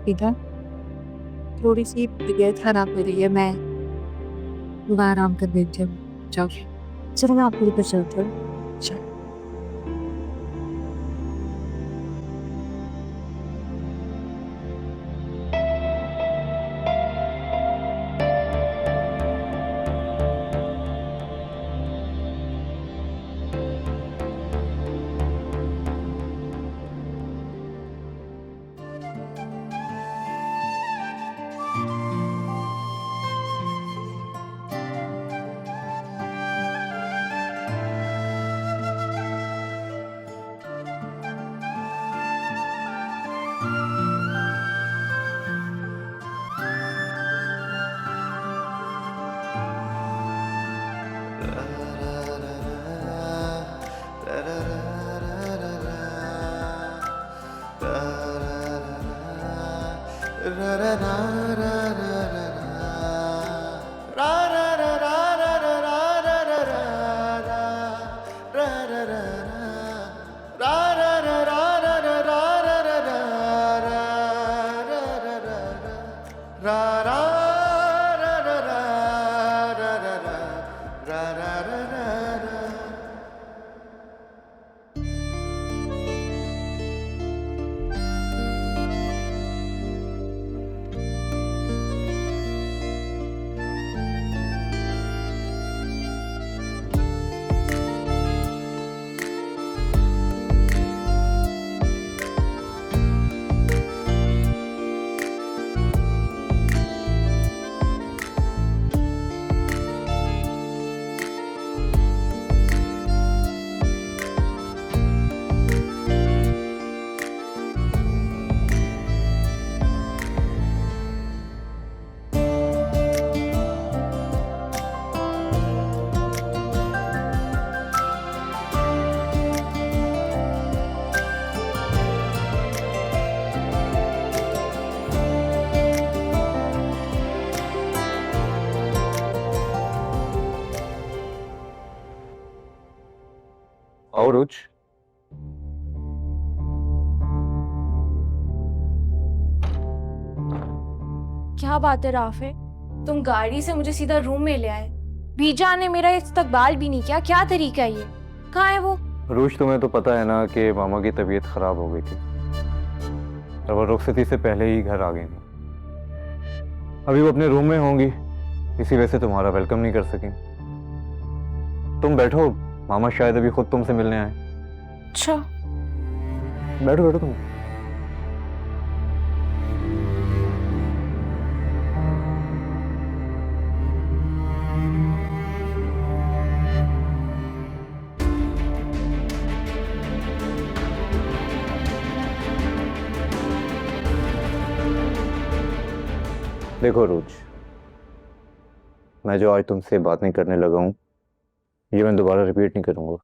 बेटा, थोड़ी सी तबीयत खराब हो रही है। मैं थोड़ा आराम कर लेती हूँ। जाओ, चलो मैं आपको लेकर चलती हूँ। चलो। और रुच, क्या बात है राफे, तुम गाड़ी से मुझे सीधा रूम में ले आए। बीजा ने मेरा इस्तकबाल भी नहीं किया। क्या तरीका है ये? कहाँ है वो? रुच तुम्हें तो पता है ना कि मामा की तबीयत खराब हो गई थी और वो रुखसती से पहले ही घर आ गई थी। अभी वो अपने रूम में होंगी, इसी वजह से तुम्हारा वेलकम नहीं कर सकी। तुम बैठो, मामा शायद अभी खुद तुमसे मिलने आए। अच्छा। बैठो बैठो तुम। देखो रुच, मैं जो आज तुमसे बात नहीं करने लगा हूं, ये मैं दोबारा रिपीट नहीं करूंगा।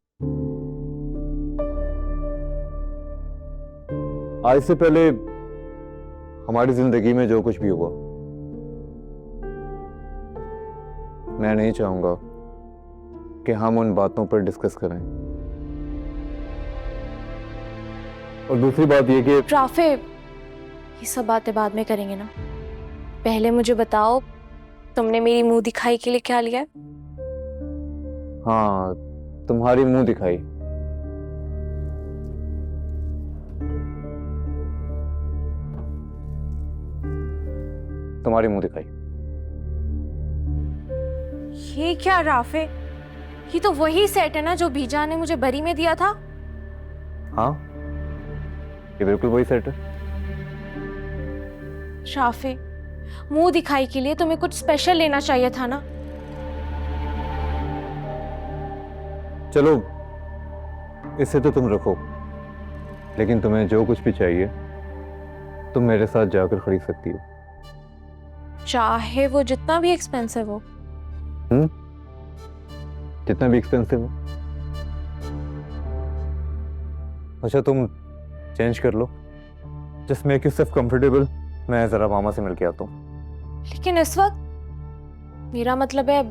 आज से पहले हमारी जिंदगी में जो कुछ भी हुआ, मैं नहीं चाहूंगा कि हम उन बातों पर डिस्कस करें। और दूसरी बात ये कि राफे, ये सब बातें बाद में करेंगे ना। पहले मुझे बताओ, तुमने मेरी मुंह दिखाई के लिए क्या लिया है? हाँ, तुम्हारी मुंह दिखाई। तुम्हारी मुंह दिखाई। ये क्या राफे, ये तो वही सेट है ना जो बीजा ने मुझे बरी में दिया था। हाँ, ये बिल्कुल वही सेट है। राफे, मुंह दिखाई के लिए तुम्हें कुछ स्पेशल लेना चाहिए था ना। चलो, इसे तो तुम रखो, लेकिन तुम्हें जो कुछ भी चाहिए तुम मेरे साथ जाकर खरीद सकती हो। चाहे वो जितना भी एक्सपेंसिव हो। जितना भी एक्सपेंसिव हो। अच्छा, तुम चेंज कर लो, जस्ट मेक योरसेल्फ कंफर्टेबल। मैं जरा मामा से मिलके आता हूँ। लेकिन इस वक्त मेरा मतलब है,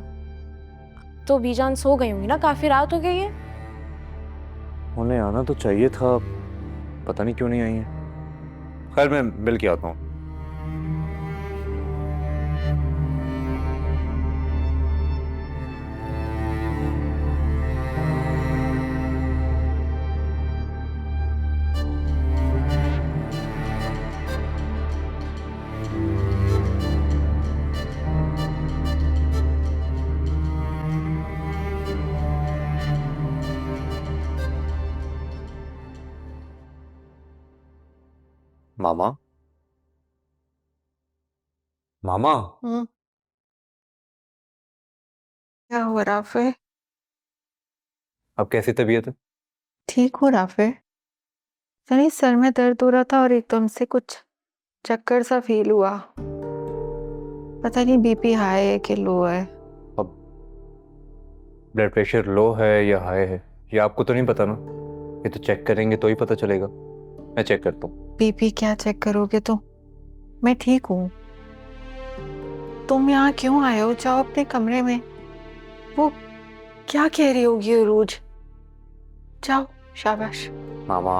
तो बीजान सो गई होंगी ना, काफी रात हो गई है। उन्हें आना तो चाहिए था, पता नहीं क्यों नहीं आई है। खैर, मैं मिल के आता हूँ। मामा मामा क्या हुआ राफे? अब कैसी तबीयत है? ठीक हो राफे? सनी सर में दर्द हो रहा था और एकदम से कुछ चक्कर सा फील हुआ। पता नहीं बीपी हाई है कि लो है। अब ब्लड प्रेशर लो है या हाई है ये आपको तो नहीं पता ना, ये तो चेक करेंगे तो ही पता चलेगा। मैं चेक करता हूँ। बीपी क्या चेक करोगे तुम? मैं ठीक हूँ। तुम यहाँ क्यों आए हो? जाओ अपने कमरे में। वो क्या कह रही होगी रोज? जाओ, शाबाश। मामा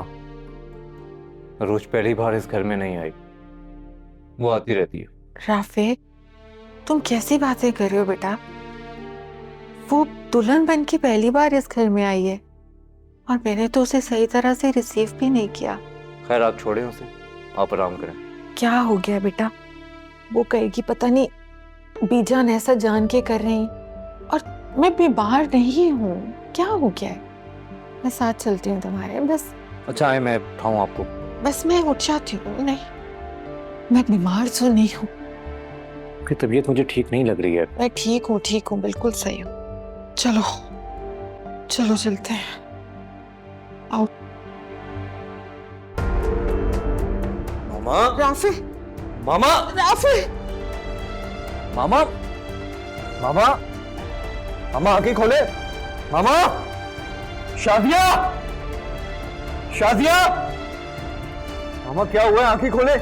रोज पहली बार इस घर में नहीं आई, वो आती रहती है। राफे, तुम कैसी बातें कर रहे हो बेटा? वो दुल्हन बन के पहली बार इस घर में आई है और मैंने तो उसे सही तरह से रिसीव भी नहीं किया। खैर आप छोड़ें उसे, आप आराम करें। क्या हो गया बेटा? वो कहेगी पता नहीं बीजान ऐसा जान के कर रही और मैं बीमार नहीं हूँ। क्या हो गया है? मैं साथ चलती हूँ तुम्हारे। बस अच्छा आए मैं उठाऊं आपको? बस मैं उठ जाती हूँ। नहीं, मैं बीमार तो नहीं हूँ। आपकी तबीयत मुझे ठीक नहीं लग रही है। मैं ठीक हूँ, बिल्कुल सही हूँ। चलो चलो चलते हैं। आओ। मामा राफे, मामा राफे। मामा मामा मामा आंखें खोले। मामा शादिया शादिया मामा क्या हुआ है? आंखें खोले।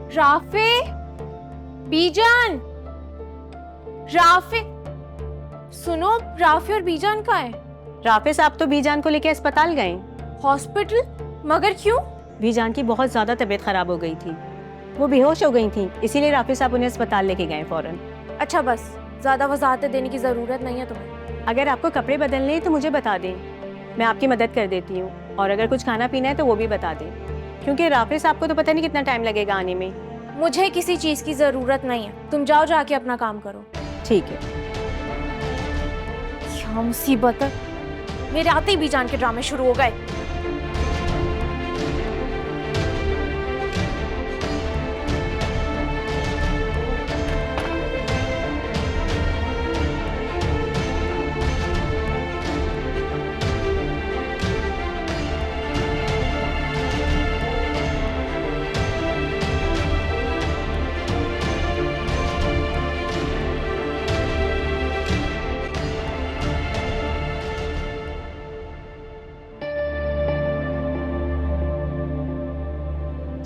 राफे, बीजान, राफे, सुनो, राफे और बीजान कहाँ है? राफे साहब तो बीजान को लेके अस्पताल गए। हॉस्पिटल? मगर क्यों? बीजान की बहुत ज्यादा तबीयत खराब हो गई थी, वो बेहोश हो गई थी, इसीलिए राफे साहब उन्हें अस्पताल लेके गए फौरन। अच्छा बस, ज्यादा वजाहतें देने की जरूरत नहीं है तुम्हें। अगर आपको कपड़े बदलने हैं तो मुझे बता दें, मैं आपकी मदद कर देती हूँ। और अगर कुछ खाना पीना है तो वो भी बता दें, क्योंकि राफे साहब को तो पता नहीं कितना टाइम लगेगा आने में। मुझे किसी चीज की जरूरत नहीं है, तुम जाओ जाके अपना काम करो। ठीक है। क्या मुसीबत है, मेरे आते ही बीजान के ड्रामे शुरू हो गए।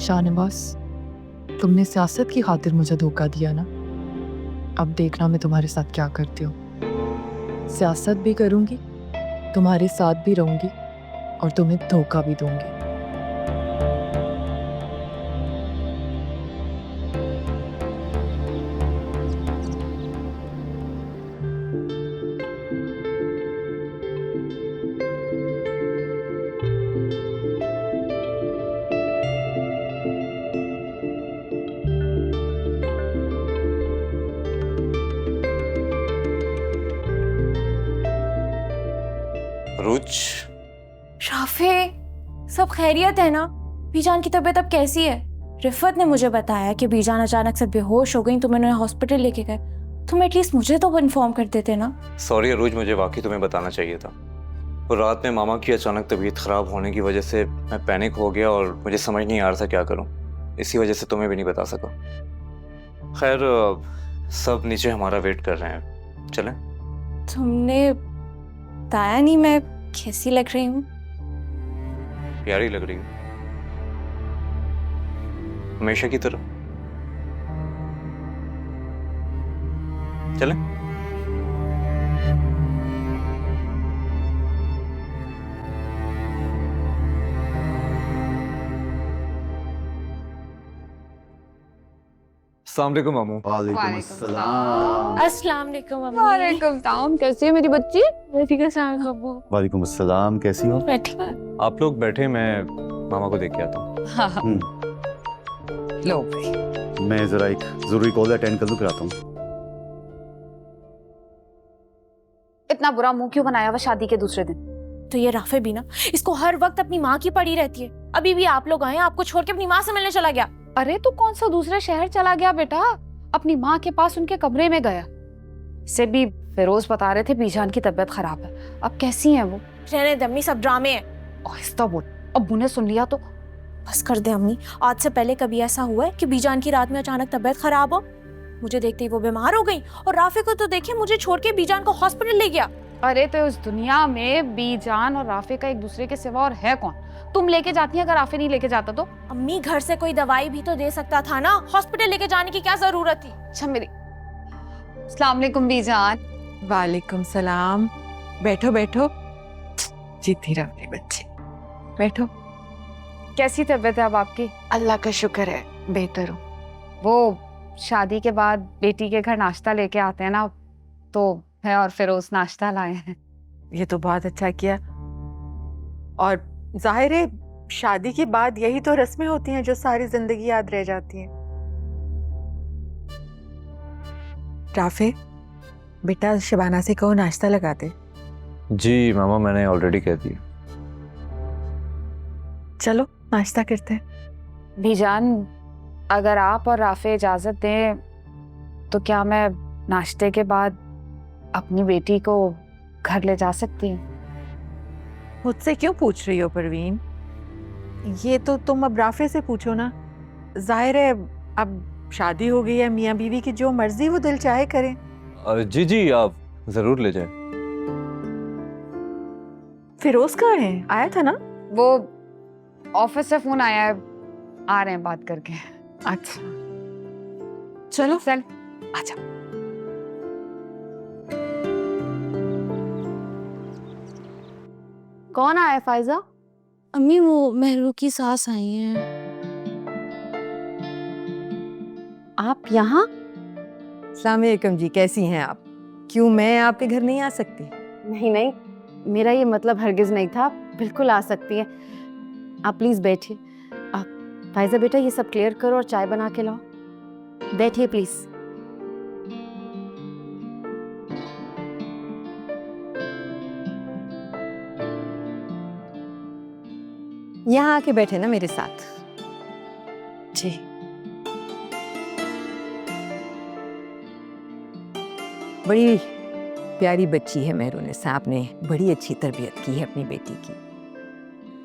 शाहनवाज, तुमने सियासत की खातिर मुझे धोखा दिया ना। अब देखना मैं तुम्हारे साथ क्या करती हूँ। सियासत भी करूँगी, तुम्हारे साथ भी रहूँगी और तुम्हें धोखा भी दूंगी। रुच, राफे, सब खैरियत है ना? बीजान की तबीयत अब कैसी है? रिफत ने मुझे बताया कि बीजान अचानक से बेहोश हो गई, तो मैंने हॉस्पिटल लेके गए। तुम एटलीस्ट मुझे तो इन्फॉर्म कर देते ना। सॉरी अरूज, मुझे वाकई तुम्हें बताना चाहिए था। और रात में मामा की अचानक तबीयत खराब होने की वजह से मैं पैनिक हो गया और मुझे समझ नहीं आ रहा था क्या करूं। इसी वजह से तुम्हें भी नहीं बता सका। खैर सब नीचे हमारा वेट कर रहे हैं, चलें? तुमने बताया नहीं मैं कैसी लग रही हूँ? प्यारी लग रही हो, हमेशा की तरह। चलें? अस्सलाम वालेकुम मामू। वालेकुम अस्सलाम। अस्सलाम वालेकुम अम्मी। वालेकुम सलाम, कैसी है मेरी बच्ची? ठीक है साहब अब्बू। वालेकुम अस्सलाम, कैसी हो? बैठी। आप लोग बैठे, मैं मामा को देख के आता हूँ। हम्म, लो भाई। मैं जरा एक जरूरी कॉल अटेंड कर लूं, फिर आता हूँ। इतना बुरा मुंह क्यों बनाया हुआ शादी के दूसरे दिन? तो ये राफे भी ना, इसको हर वक्त अपनी माँ की पड़ी रहती है। अभी भी आप लोग आए, आपको छोड़ के अपनी माँ से मिलने चला गया। अरे तू कौन सा दूसरे शहर चला गया बेटा? अपनी माँ के पास उनके कमरे में गया। से भी फिरोज बता रहे थे बीजान की तबीयत खराब है। अब कैसी है वो? रहने दे अम्मी, सब ड्रामे हैं। आहिस्ता बोल, अब्बू ने सुन लिया तो। बस कर दे अम्मी। आज से पहले कभी ऐसा हुआ है कि बीजान की रात में अचानक तबीयत खराब हो? मुझे देखते ही वो बीमार हो गई, और राफे को तो देखे मुझे छोड़ के बीजान को हॉस्पिटल ले गया। अरे तो इस दुनिया में बीजान और राफे का एक दूसरे के सिवा और है कौन? तुम लेके जाती है, अगर राफे नहीं लेके जाता तो? अम्मी घर से कोई दवाई भी तो दे सकता था ना, हॉस्पिटल लेके जाने की क्या जरूरत थी? अच्छा मेरी। अस्सलाम वालेकुम बीजान। वालेकुम सलाम। बैठो बैठो, जीती रहो मेरी बच्ची, बैठो। कैसी तबीयत है अब आपकी? अल्लाह का शुक्र है, बेहतर हूँ। वो शादी के बाद बेटी के घर नाश्ता लेके आते हैं ना, तो मैं और फिरोज नाश्ता लाए हैं। ये तो बहुत अच्छा किया। और जाहिर है शादी के बाद यही तो रस्में होती हैं जो सारी जिंदगी याद रह जाती हैं। राफे, बेटा शबाना से कहो नाश्ता लगा दे। जी मामा, मैंने ऑलरेडी कह दिया। चलो नाश्ता करते हैं। बीजान, अगर आप और राफे इजाजत दें तो क्या मैं नाश्ते के बाद अपनी बेटी को घर ले जा सकती हूँ? मुझसे क्यों पूछ रही हो परवीन? ये तो तुम अब राफे से पूछो ना। जाहिर है अब शादी हो गई है, मियाँ बीवी की जो मर्जी वो दिल चाहे करें। जी जी, आप जरूर ले जाएं। फिरोज कहाँ है? आया था ना? वो ऑफिस से फोन आया है, आ रहे हैं बात करके। अच्छा चलो चल। आजा। कौन आया फायजा? अम्मी वो महरू की सास आई हैं। आप यहाँ? अस्सलाम वालेकुम जी, कैसी हैं आप? क्यों मैं आपके घर नहीं आ सकती? नहीं नहीं, मेरा ये मतलब हरगिज नहीं था, बिल्कुल आ सकती है। आप प्लीज बैठिए। आप फायजा बेटा ये सब क्लियर करो और चाय बना के लाओ। बैठिए प्लीज। यहाँ आके बैठे ना मेरे साथ। जी। बड़ी प्यारी बच्ची है मेहरुनिसा, आपने बड़ी अच्छी तरबियत की है अपनी बेटी की।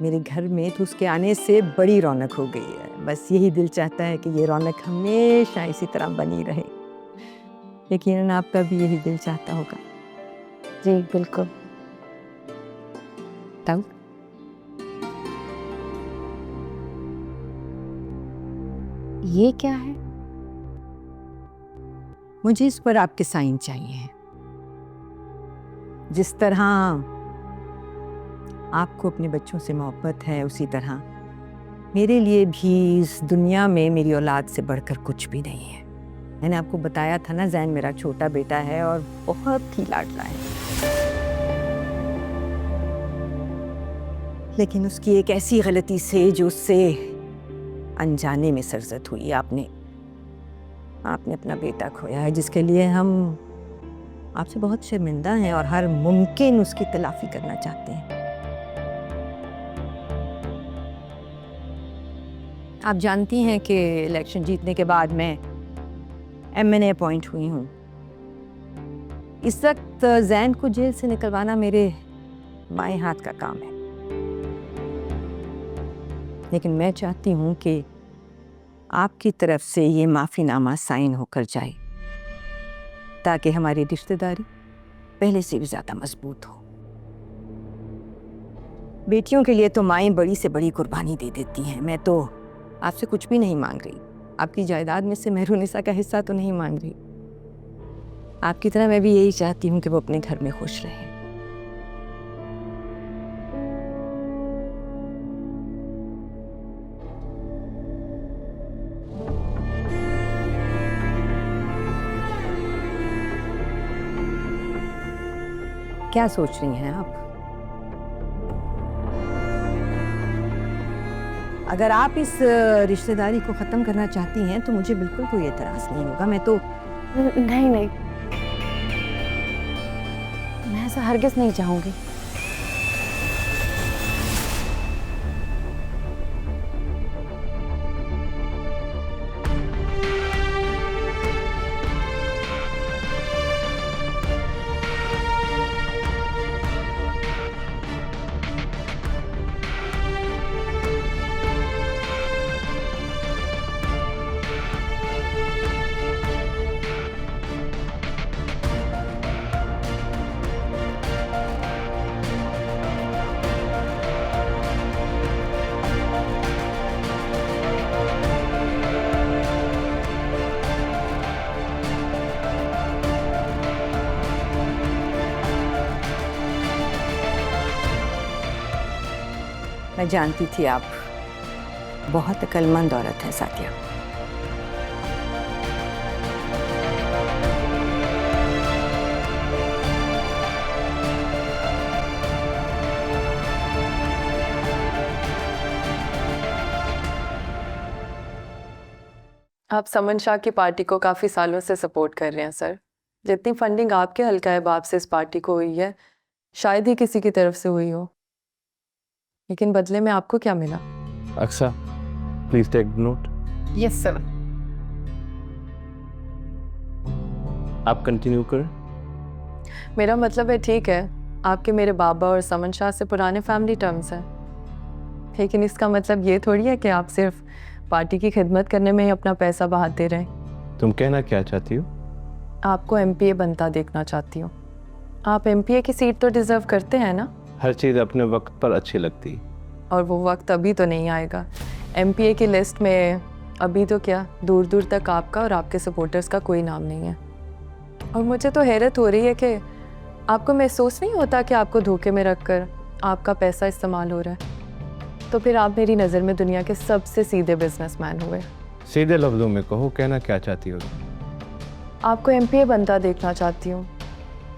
मेरे घर में तो उसके आने से बड़ी रौनक हो गई है। बस यही दिल चाहता है कि ये रौनक हमेशा इसी तरह बनी रहे। यकीनन आपका भी यही दिल चाहता होगा। जी बिल्कुल। तब ये क्या है? मुझे इस पर आपके साइन चाहिए। जिस तरह आपको अपने बच्चों से मोहब्बत है, उसी तरह मेरे लिए भी इस दुनिया में मेरी औलाद से बढ़कर कुछ भी नहीं है। मैंने आपको बताया था ना, जैन मेरा छोटा बेटा है और बहुत ही लाडला है। लेकिन उसकी एक ऐसी गलती से जो उससे अनजाने में सरजद हुई। आपने अपना बेटा खोया है, जिसके लिए हम आपसे बहुत शर्मिंदा हैं और हर मुमकिन उसकी तलाफी करना चाहते हैं। आप जानती हैं कि इलेक्शन जीतने के बाद मैं MNA अपॉइंट हुई हूँ। इस वक्त जैन को जेल से निकलवाना मेरे बाएं हाथ का काम है, लेकिन मैं चाहती हूँ कि आपकी तरफ से ये माफ़ीनामा साइन होकर जाए, ताकि हमारी रिश्तेदारी पहले से भी ज़्यादा मजबूत हो। बेटियों के लिए तो माएँ बड़ी से बड़ी कुर्बानी दे देती हैं। मैं तो आपसे कुछ भी नहीं मांग रही, आपकी जायदाद में से मेहरुनिसा का हिस्सा तो नहीं मांग रही। आपकी तरह मैं भी यही चाहती हूँ कि वो अपने घर में खुश रहे। क्या सोच रही हैं आप? अगर आप इस रिश्तेदारी को ख़त्म करना चाहती हैं तो मुझे बिल्कुल कोई एतराज़ नहीं होगा। मैं तो नहीं नहीं, मैं ऐसा हरगिज़ नहीं चाहूँगी। मैं जानती थी आप बहुत अक्लमंद औरत हैं साथिया। आप समन शाह की पार्टी को काफ़ी सालों से सपोर्ट कर रहे हैं सर। जितनी फंडिंग आपके हल्का है बाप से इस पार्टी को हुई है, शायद ही किसी की तरफ से हुई हो। लेकिन बदले में आपको क्या मिला? Aqsa, please take note. Yes sir. आप कंटिन्यू करें। मेरा मतलब है ठीक है, आपके मेरे बाबा और समन शाह से पुराने फैमिली टर्म्स हैं, लेकिन इसका मतलब ये थोड़ी है कि आप सिर्फ पार्टी की खिदमत करने में ही अपना पैसा बहाते रहें। तुम कहना क्या चाहती हो? आपको एमपीए बनता देखना चाहती हूँ। आप एमपीए की सीट तो डिजर्व करते हैं ना? हर चीज़ अपने वक्त पर अच्छी लगती है। और वो वक्त अभी तो नहीं आएगा। एमपीए की लिस्ट में अभी तो क्या, दूर दूर तक आपका और आपके सपोर्टर्स का कोई नाम नहीं है। और मुझे तो हैरत हो रही है कि आपको महसूस नहीं होता कि आपको धोखे में रखकर आपका पैसा इस्तेमाल हो रहा है। तो फिर आप मेरी नज़र में दुनिया के सबसे सीधे बिजनेसमैन हुए। सीधे लफ्ज़ों में कहो, कहना क्या चाहती हो? आपको एमपीए बनता देखना चाहती हूँ।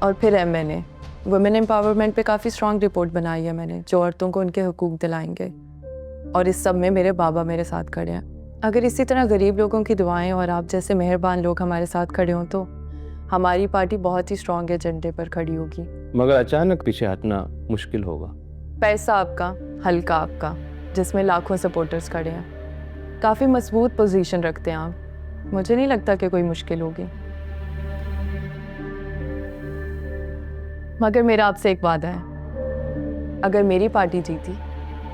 और फिर एमएनए, वुमेन एम्पावरमेंट पे काफ़ी स्ट्रॉन्ग रिपोर्ट बनाई है मैंने, जो औरतों को उनके हुकूक दिलाएंगे। और इस सब में मेरे बाबा मेरे साथ खड़े हैं। अगर इसी तरह गरीब लोगों की दुआएं और आप जैसे मेहरबान लोग हमारे साथ खड़े हों तो हमारी पार्टी बहुत ही स्ट्रॉन्ग एजेंडे पर खड़ी होगी। मगर अचानक पीछे हटना मुश्किल होगा। पैसा आपका, हल्का आपका, जिसमें लाखों सपोर्टर्स खड़े हैं। काफ़ी मजबूत पोजीशन रखते हैं आप। मुझे नहीं लगता कि कोई मुश्किल होगी। मगर मेरा आपसे एक वादा है, अगर मेरी पार्टी जीती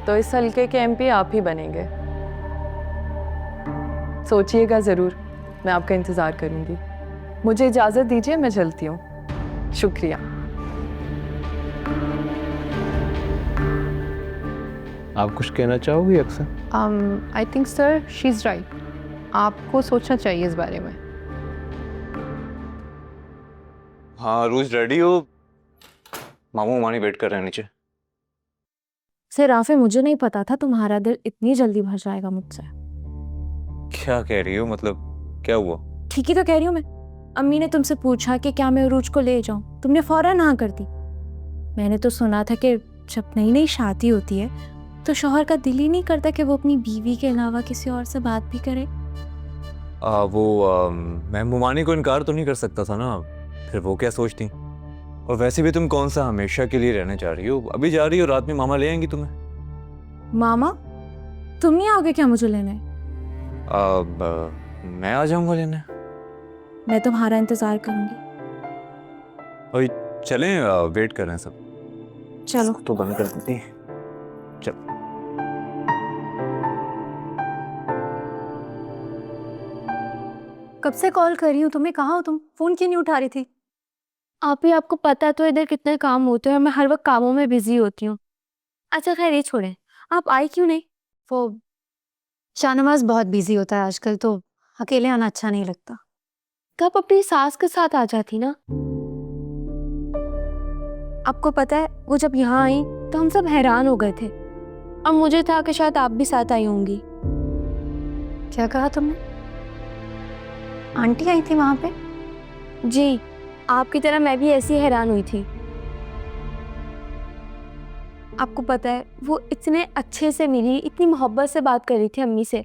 तो इस हल्के के एमपी आप ही बनेंगे। सोचिएगा ज़रूर, मैं आपका इंतज़ार करूंगी। मुझे इजाज़त दीजिए, मैं चलती हूँ। शुक्रिया। आप कुछ कहना चाहोगी अक्सर? I think sir she is right. आपको सोचना चाहिए इस बारे में। हाँ, रोज रेडी हो? मामू मानी वेट कर रहे हैं नीचे। सर राफे, मुझे नहीं पता था तुम्हारा दिल इतनी जल्दी भर जाएगा मुझसे। क्या कह रही हो? मतलब क्या हुआ? ठीक ही तो कह रही हूँ मैं। अम्मी ने तुमसे पूछा कि क्या मैं उरूज को ले जाऊँ, तुमने फौरन हाँ कर दी। मैंने तो सुना था कि जब नई नई शादी होती है तो शौहर का दिल ही नहीं करता कि वो अपनी बीवी के अलावा किसी और से बात भी करे। मैं मुमानी को इनकार तो नहीं कर सकता था ना, फिर वो क्या सोचती। और वैसे भी तुम कौन सा हमेशा के लिए रहने जा रही हो? अभी जा रही हो, रात में मामा ले आएंगी तुम्हें। मामा, तुम नहीं आओगे क्या मुझे लेने? मैं आ जाऊंगा लेने। मैं तुम्हारा इंतजार करूंगी। और चलें, वेट कर रहे हैं सब। चलो। तो बंद कर देती। चल। कब से कॉल कर रही हूँ तुम्हें, कहाँ हो तुम? फ़ोन क्यों नहीं उठा रही थी? आप ही, आपको पता है तो इधर कितने काम होते हैं और मैं हर वक्त कामों में बिजी होती हूँ। अच्छा खैर ये छोड़ें, आप आई क्यों नहीं? वो शाहनवाज बहुत बिजी होता है आजकल, तो अकेले आना अच्छा नहीं लगता। तो आप अपनी सास के साथ आ जाती ना। आपको पता है वो जब यहाँ आई तो हम सब हैरान हो गए थे। अब मुझे था कि शायद आप भी साथ आई होंगी। क्या कहा तुमने? आंटी आई थी वहां पे? जी, आपकी तरह मैं भी ऐसी हैरान हुई थी। आपको पता है वो इतने अच्छे से मिली, इतनी मोहब्बत से बात कर रही थी अम्मी से।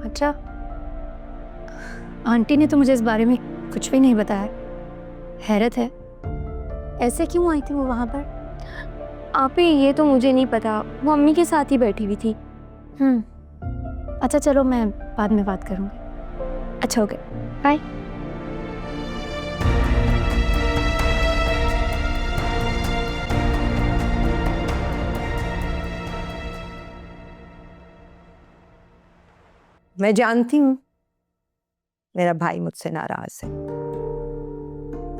अच्छा, आंटी ने तो मुझे इस बारे में कुछ भी नहीं बताया। हैरत है, ऐसे क्यों आई थी वो वहां पर? आप ही, ये तो मुझे नहीं पता, वो अम्मी के साथ ही बैठी हुई थी। अच्छा चलो, मैं बाद में बात करूंगी। अच्छा ओके, बाय। मैं जानती हूँ मेरा भाई मुझसे नाराज है।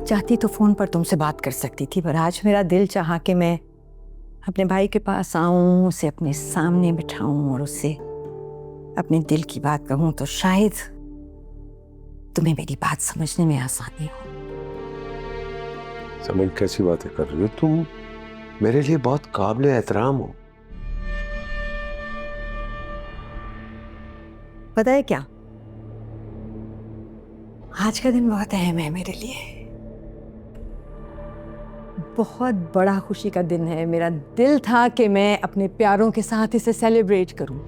चाहती तो फोन पर तुमसे बात कर सकती थी, पर आज मेरा दिल चाहा कि मैं अपने भाई के पास आऊं, उसे अपने सामने बिठाऊं और उससे अपने दिल की बात कहूं, तो शायद तुम्हें मेरी बात समझने में आसानी हो। समझ कैसी बातें कर रही हो तुम? मेरे लिए बहुत काबिल एहतराम हो। पता है क्या, आज का दिन बहुत अहम है मेरे लिए। बहुत बड़ा खुशी का दिन है। मेरा दिल था कि मैं अपने प्यारों के साथ इसे सेलिब्रेट करूं।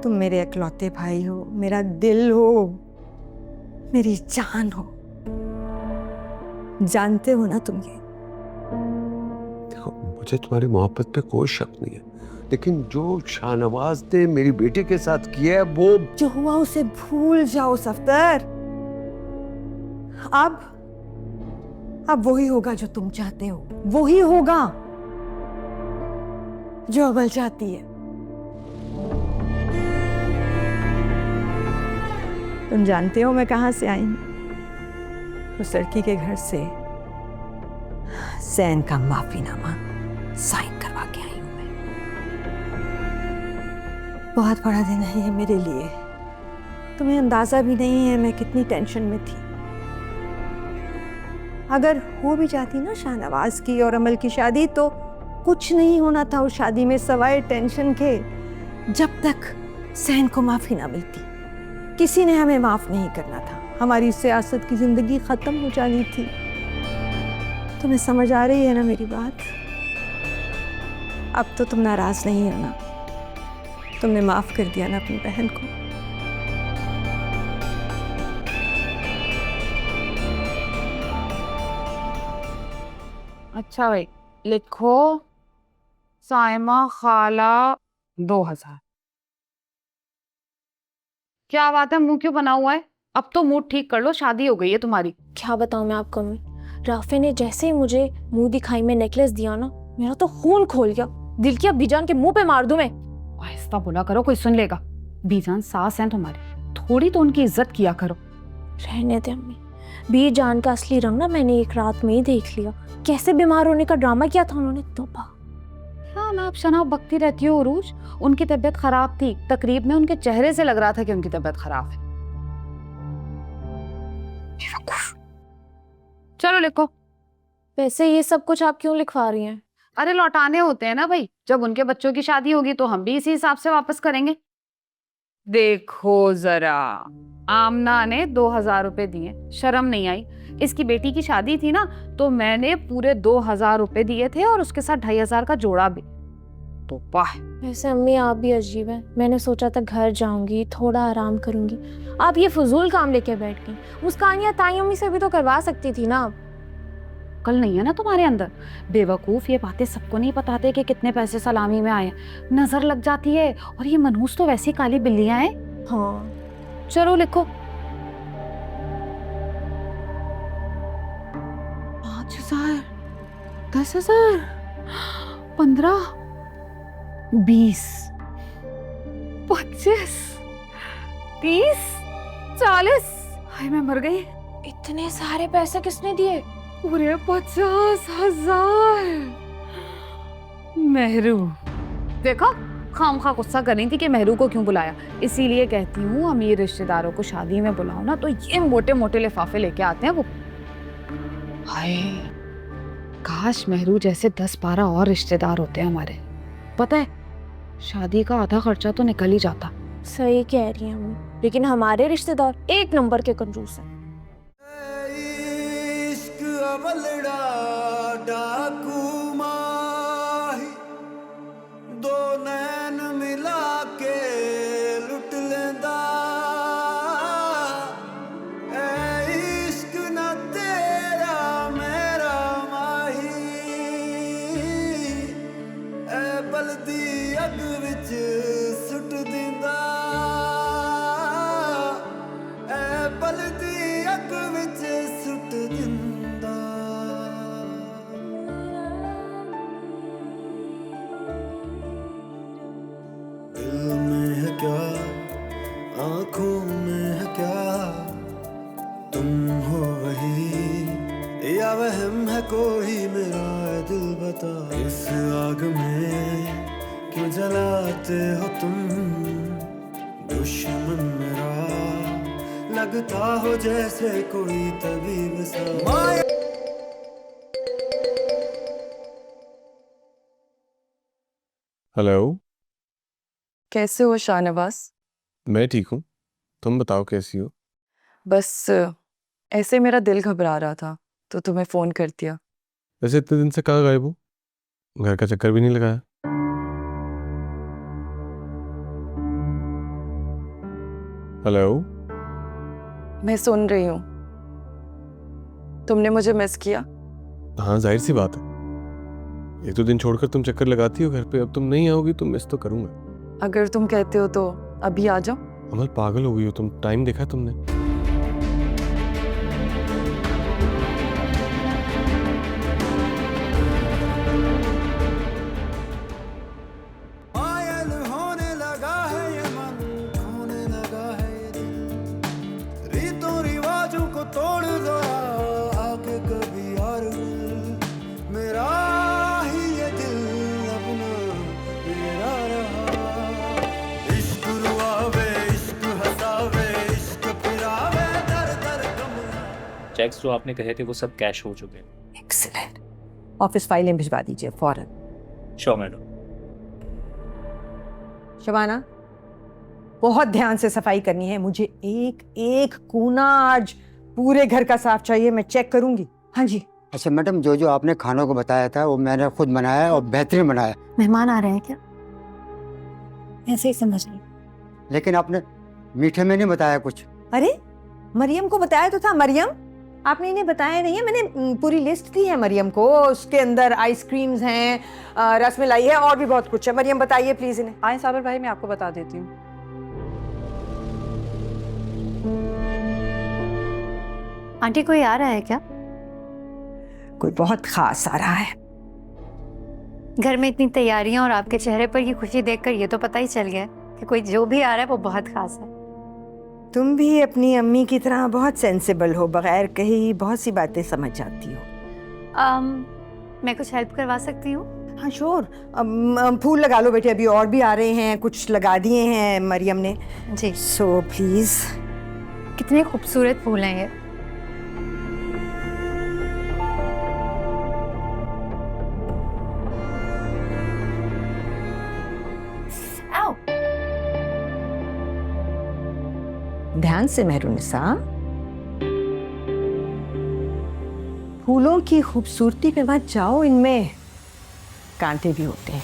तुम मेरे इकलौते भाई हो, मेरा दिल हो, मेरी जान हो। जानते हो ना तुम ये? देखो, मुझे तुम्हारी मोहब्बत पे कोई शक नहीं है, लेकिन जो शाहनवाज ने मेरी बेटी के साथ किया है वो जो हुआ उसे भूल जाओ सफदर। अब वही होगा जो तुम चाहते हो, वही होगा जो अव्वल चाहती है। तुम जानते हो मैं कहां से आई हूं? उस लड़की के घर से सैन का माफीनामा साइन करवा के आई हूं मैं। बहुत बड़ा दिन है ये मेरे लिए। तुम्हें अंदाजा भी नहीं है मैं कितनी टेंशन में थी। अगर हो भी जाती ना शाहनवाज की और अमल की शादी, तो कुछ नहीं होना था उस शादी में सवाए टेंशन के, जब तक सैन को माफी ना मिलती। किसी ने हमें माफ नहीं करना था, हमारी सियासत की जिंदगी खत्म हो जानी थी। तुम्हें समझ आ रही है ना मेरी बात? अब तो तुम नाराज नहीं हो ना? तुमने माफ कर दिया ना अपनी बहन को? अच्छा भाई, लिखो साइमा खाला 2000। क्या बात है, मुंह क्यों बना हुआ है? अब तो मूड ठीक कर लो, शादी हो गई है तुम्हारी। क्या बताऊं मैं आपको अम्मी, राफे ने जैसे ही मुझे मुंह दिखाई में नेकलेस दिया ना, मेरा तो खून खोल गया। दिल की अब बीजान के मुंह पे मार दूं मैं। आहिस्ता बोला करो, कोई सुन लेगा। बीजान सास हैं तुम्हारी, थोड़ी तो उनकी इज्जत किया करो। रहने दे अम्मी, बीजान का असली रंग ना मैंने एक रात में ही देख लिया। कैसे बीमार होने का ड्रामा किया था उन्होंने। तौबा। हाँ ना, आप शनाब बकती रहती हो उरूज। उनकी तबीयत खराब थी, तकरीब में उनके चेहरे से लग रहा था कि उनकी तबीयत खराब है। चलो लिखो। वैसे ये सब कुछ आप क्यों लिखवा रही हैं? अरे लौटाने होते हैं ना भाई, जब उनके बच्चों की शादी होगी तो हम भी इसी हिसाब से वापस करेंगे। देखो जरा, आमना ने 2000 रुपए दिए, शर्म नहीं आई? इसकी बेटी की शादी थी ना, तो मैंने पूरे 2000 रुपए दिए थे और उसके साथ 2500 का जोड़ा भी। तो वाह। वैसे अम्मी आप भी अजीब है। मैंने सोचा था घर जाऊंगी, थोड़ा आराम करूंगी, आप ये फजूल काम लेके बैठ गई। मुस्कानियां ताई अम्मी से भी तो करवा सकती थी ना। कल नहीं है ना तुम्हारे अंदर? बेवकूफ, ये बातें सबको नहीं बताते कि कितने पैसे सलामी में आए। नजर लग जाती है, और ये मनहूस तो वैसी काली बिल्लियां हैं। हाँ चलो लिखो। 5000, 10,000, 15, 20, 25, 30, 40। हाय मैं मर गई। इतने सारे पैसे किसने दिए? पूरे 50,000। मेहरू, देखो खामखा गुस्सा कर रही थी कि मेहरू को क्यों बुलाया। इसीलिए कहती हूँ अमीर रिश्तेदारों को शादी में बुलाओ ना तो ये मोटे मोटे लिफाफे लेके आते हैं वो। हाय, काश मेहरू जैसे 10-12 और रिश्तेदार होते हैं हमारे। पता है शादी का आधा खर्चा तो निकल ही जाता। सही कह रही हैं अम्मी, लेकिन हमारे रिश्तेदार एक नंबर के कंजूस हैं। दो नैन मिला के लुट लेंदा ऐ इश्क ना तेरा मेरा माही ऐ बलदी अग विच सुट दिंदा ऐ बलदी अग विच सुट दिंदा। दिल में है क्या आंखों में है क्या तुम हो वही या वहम है कोई मेरा दिल बता। इस आग में क्यों जलाते हो तुम दुश्मन मेरा लगता हो जैसे कोई तबीब सा माया। हेलो, कैसे हो शाहनवाज? मैं ठीक हूँ। तुम बताओ कैसी हो? बस ऐसे मेरा दिल घबरा रहा था तो तुम्हें फोन कर दिया। वैसे इतने दिन से कहाँ गायब हो? घर का चक्कर भी नहीं लगाया? हेलो, मैं सुन रही हूँ। तुमने मुझे मिस किया? हाँ जाहिर सी बात है। एक दो दिन छोड़कर तुम चक्कर लगाती हो घर पे, अब तुम नहीं आओगी तो मिस तो करूंगा। अगर तुम कहते हो तो अभी आ जाओ। अमल पागल हो गई हो तुम, टाइम देखा तुमने? मायल होने लगा है ये मन खोने लगा है ये दिल रीतों रिवाजों को तोड़ दो आके कभी यार मेरा ही ये दिल अपना मेरा रहा। इश्क रुआवे इश्क हसावे इश्क फिरावे दर दर कमरा। चेक्स जो आपने कहे थे वो सब कैश हो चुके हैं। एक्सीलेंट। ऑफिस फाइलें भिजवा दीजिए फौरन। Sure madam. शबाना, बहुत ध्यान से सफाई करनी है। मुझे एक एक कोना आज पूरे घर का साफ चाहिए। मैं चेक करूंगी। हाँ जी। अच्छा मैडम, जो जो आपने खानों को बताया था वो मैंने खुद बनाया और बेहतरीन बनाया। मेहमान आ रहे हैं क्या? ऐसे ही समझ ली। लेकिन आपने मीठे में नहीं बताया कुछ। अरे मरियम को बताया तो था। मरियम, आपने इन्हें बताया नहीं है? मैंने पूरी लिस्ट दी है मरियम को। उसके अंदर आइसक्रीम्स हैं, रसमलाई है और भी बहुत कुछ है। मरियम बताइए प्लीज इन्हें। आए साबिर भाई, मैं आपको बता देती हूँ। आंटी कोई आ रहा है क्या? कोई बहुत खास आ रहा है। घर में इतनी तैयारियां और आपके चेहरे पर ये खुशी देखकर ये तो पता ही चल गया कि कोई जो भी आ रहा है वो बहुत खास है। तुम भी अपनी अम्मी की तरह बहुत सेंसिबल हो, बगैर कही बहुत सी बातें समझ जाती हो। मैं कुछ हेल्प करवा सकती हूँ? हाँ श्योर। फूल लगा लो बेटे, अभी और भी आ रहे हैं, कुछ लगा दिए हैं मरियम ने। जी। So please. कितने खूबसूरत फूल हैं ये। आओ। ध्यान से मेहरुनिसा। फूलों की खूबसूरती पे मत जाओ, इनमें कांटे भी होते हैं।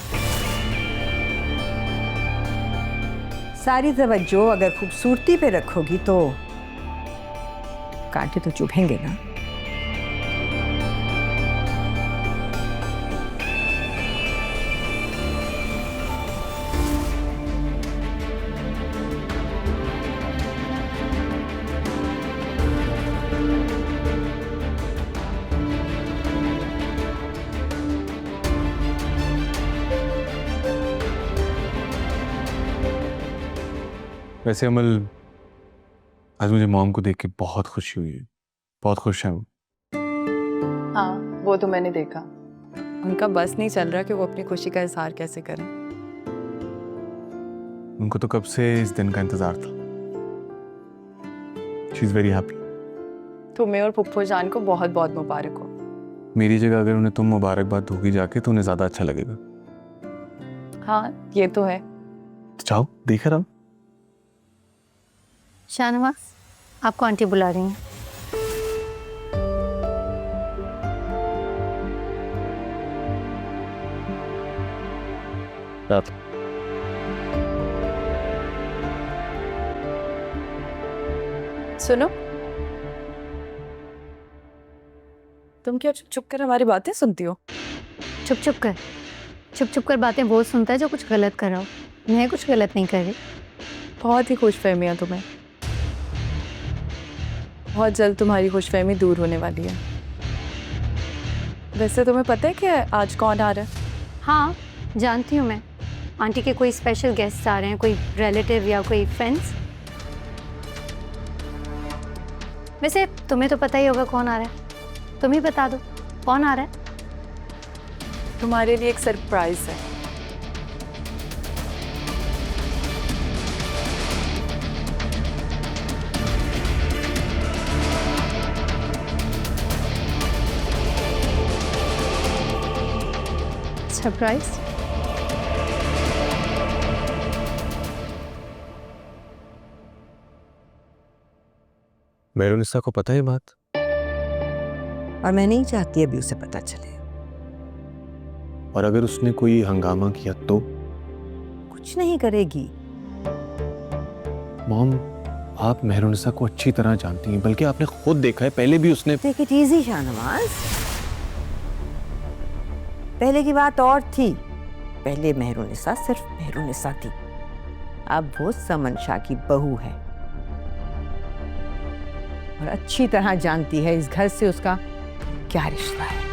सारी तवज्जो अगर खूबसूरती पे रखोगी तो कांटे तो चुभेंगे ना। वैसे अमल, आज मुझे मॉम को देख के बहुत खुशी हुई है। बहुत खुश हैं वो। हाँ, वो तो मैंने देखा। उनका बस नहीं चल रहा कि वो अपनी खुशी का इजहार कैसे करें। उनको तो कब से इस दिन का इंतजार था। She is very happy. तुम्हें और पुप्पो जान को बहुत बहुत मुबारक हो। मेरी जगह अगर उन्हें तुम मुबारकबाद दोगी जाके तो उन्हें ज्यादा अच्छा लगेगा। हाँ, ये तो है। तो जाओ देख रहा। शाहनवाज, आपको आंटी बुला रही हैं। सुनो, तुम क्या चुप चुप कर हमारी बातें सुनती हो? चुप चुप कर बातें वो सुनता है जो कुछ गलत कर रहा हो। मैं कुछ गलत नहीं कर रही। बहुत ही खुशफहमियाँ तुम्हें। बहुत जल्द तुम्हारी खुशफहमी दूर होने वाली है। वैसे तुम्हें पता है कि आज कौन आ रहा है? हाँ, जानती हूँ मैं। आंटी के कोई स्पेशल गेस्ट आ रहे हैं, कोई रिलेटिव या कोई फ्रेंड्स। वैसे तुम्हें तो पता ही होगा कौन आ रहा है। तुम ही बता दो कौन आ रहा है। तुम्हारे लिए एक सरप्राइज है। सरप्राइज? मेहरुनिसा को पता है बात? और मैं नहीं चाहती अभी उसे पता चले। और अगर उसने कोई हंगामा किया तो? कुछ नहीं करेगी। मॉम, आप मेहरुनिसा को अच्छी तरह जानती हैं, बल्कि आपने खुद देखा है, पहले भी उसने। Take it easy Shahnawaz. पहले की बात और थी। पहले मेहरुनिसा सिर्फ मेहरुनिसा थी, अब वो समन शाह की बहू है और अच्छी तरह जानती है इस घर से उसका क्या रिश्ता है।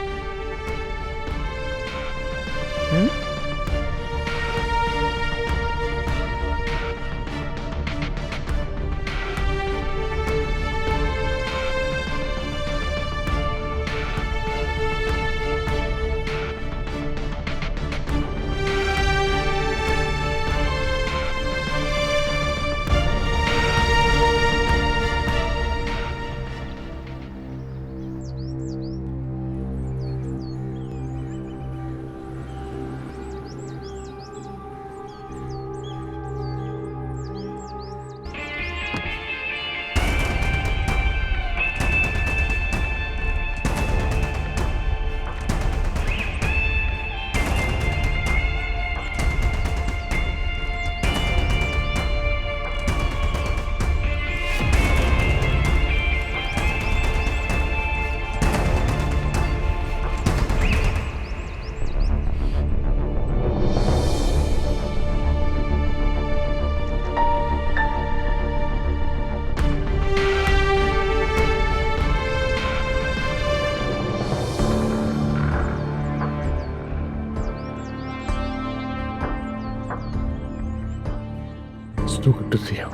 Good to see you.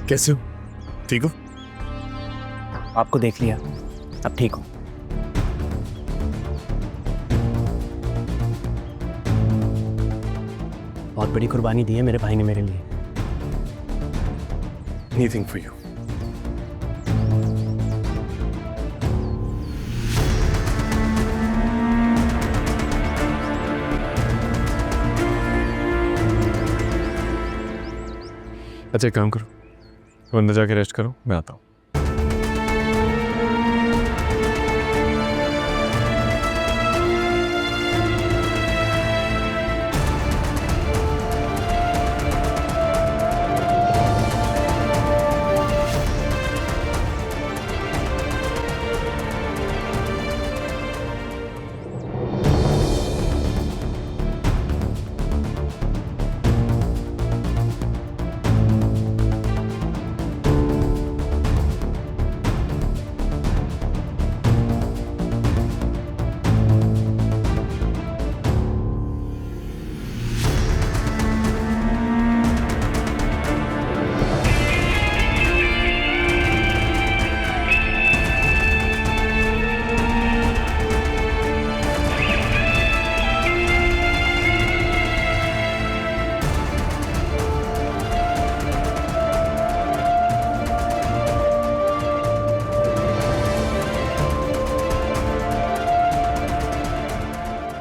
कैसे हो? ठीक हो? आपको देख लिया, अब ठीक हो? बहुत बड़ी कुर्बानी दी है मेरे भाई ने मेरे लिए। Anything for you. अच्छा एक काम करो, तो अंदर जाके रेस्ट करो, मैं आता हूँ।